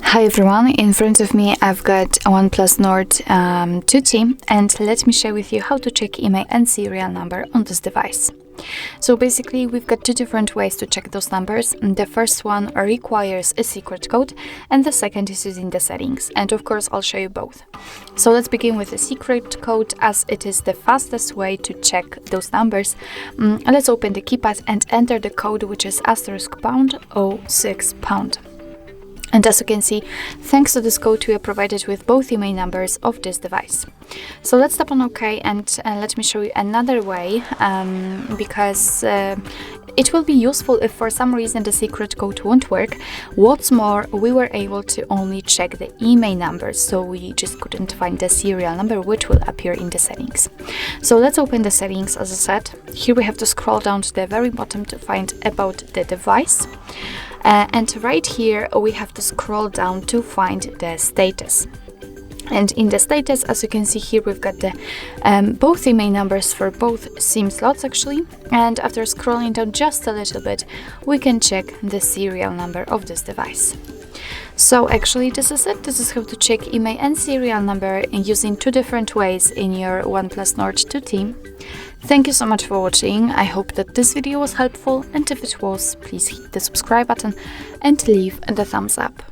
Hi everyone, in front of me I've got a OnePlus Nord 2T, and let me share with you how to check IMEI and serial number on this device. So basically we've got two different ways to check those numbers. The first one requires a secret code and the second is using the settings, and of course I'll show you both. So let's begin with the secret code, as it is the fastest way to check those numbers. Let's open the keypad and enter the code, which is *#06#. And as you can see, thanks to this code we are provided with both IMEI numbers of this device. So let's tap on OK, and let me show you another way, because it will be useful if for some reason the secret code won't work. What's more, we were able to only check the IMEI numbers, so we just couldn't find the serial number, which will appear in the settings. So let's open the settings. As I said, here we have to scroll down to the very bottom to find about the device. And right here we have to scroll down to find the status. And in the status, as you can see here, we've got the both IMEI numbers for both SIM slots actually. And after scrolling down just a little bit, we can check the serial number of this device. So actually this is it. This is how to check IMEI and serial number using two different ways in your OnePlus Nord 2T. Thank you so much for watching. I hope that this video was helpful, and if it was, please hit the subscribe button and leave the thumbs up.